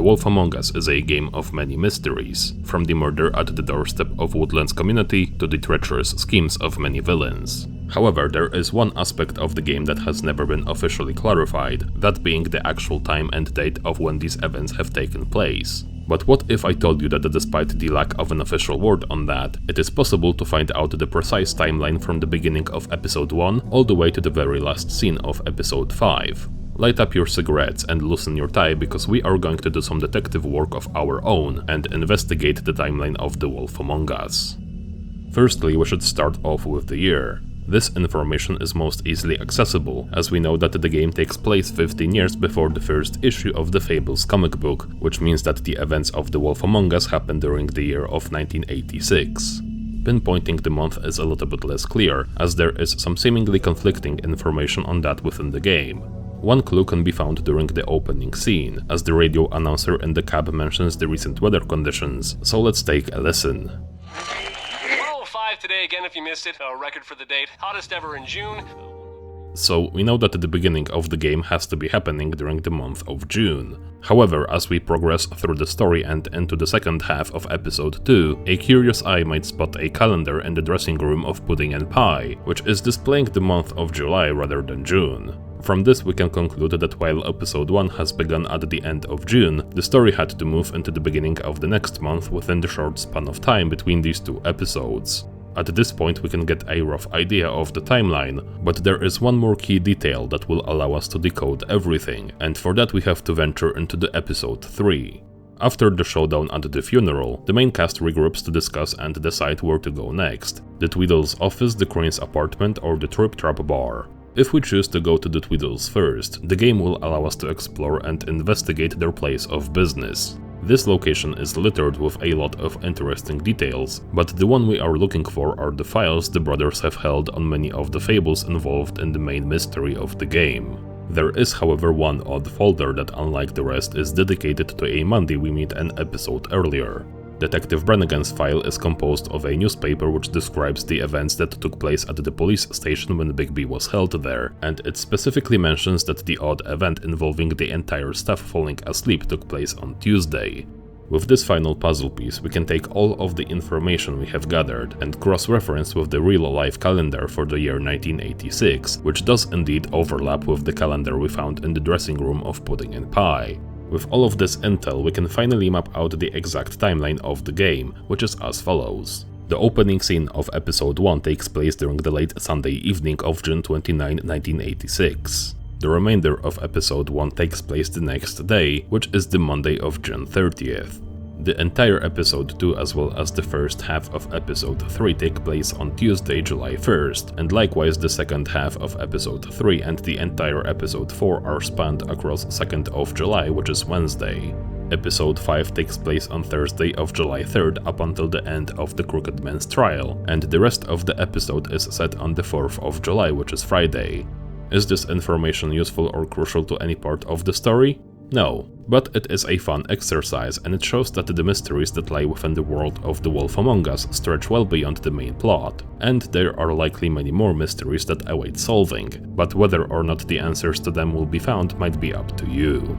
The Wolf Among Us is a game of many mysteries, from the murder at the doorstep of Woodlands community to the treacherous schemes of many villains. However, there is one aspect of the game that has never been officially clarified, that being the actual time and date of when these events have taken place. But what if I told you that despite the lack of an official word on that, it is possible to find out the precise timeline from the beginning of episode 1 all the way to the very last scene of episode 5. Light up your cigarettes and loosen your tie, because we are going to do some detective work of our own and investigate the timeline of The Wolf Among Us. Firstly, we should start off with the year. This information is most easily accessible, as we know that the game takes place 15 years before the first issue of the Fables comic book, which means that the events of The Wolf Among Us happened during the year of 1986. Pinpointing the month is a little bit less clear, as there is some seemingly conflicting information on that within the game. One clue can be found during the opening scene, as the radio announcer in the cab mentions the recent weather conditions, so let's take a listen. Today again if you missed it, a record for the date, hottest ever in June. So we know that the beginning of the game has to be happening during the month of June. However, as we progress through the story and into the second half of episode 2, a curious eye might spot a calendar in the dressing room of Pudding and Pie, which is displaying the month of July rather than June. From this we can conclude that while episode 1 has begun at the end of June, the story had to move into the beginning of the next month within the short span of time between these two episodes. At this point we can get a rough idea of the timeline, but there is one more key detail that will allow us to decode everything, and for that we have to venture into the episode 3. After the showdown at the funeral, the main cast regroups to discuss and decide where to go next: the Tweedles' office, the Crane's apartment, or the Trip Trap bar. If we choose to go to the Tweedles first, the game will allow us to explore and investigate their place of business. This location is littered with a lot of interesting details, but the one we are looking for are the files the brothers have held on many of the fables involved in the main mystery of the game. There is, however, one odd folder that, unlike the rest, is dedicated to a Monday we meet an episode earlier. Detective Brannigan's file is composed of a newspaper which describes the events that took place at the police station when Bigby was held there, and it specifically mentions that the odd event involving the entire staff falling asleep took place on Tuesday. With this final puzzle piece, we can take all of the information we have gathered and cross-reference with the real-life calendar for the year 1986, which does indeed overlap with the calendar we found in the dressing room of Pudding and Pie. With all of this intel, we can finally map out the exact timeline of the game, which is as follows. The opening scene of episode 1 takes place during the late Sunday evening of June 29, 1986. The remainder of episode 1 takes place the next day, which is the Monday of June 30th. The entire episode 2 as well as the first half of episode 3 take place on Tuesday, July 1st, and likewise the second half of episode 3 and the entire episode 4 are spanned across 2nd of July, which is Wednesday. Episode 5 takes place on Thursday of July 3rd up until the end of the Crooked Man's trial, and the rest of the episode is set on the 4th of July, which is Friday. Is this information useful or crucial to any part of the story? No, but it is a fun exercise, and it shows that the mysteries that lie within the world of The Wolf Among Us stretch well beyond the main plot, and there are likely many more mysteries that await solving, but whether or not the answers to them will be found might be up to you.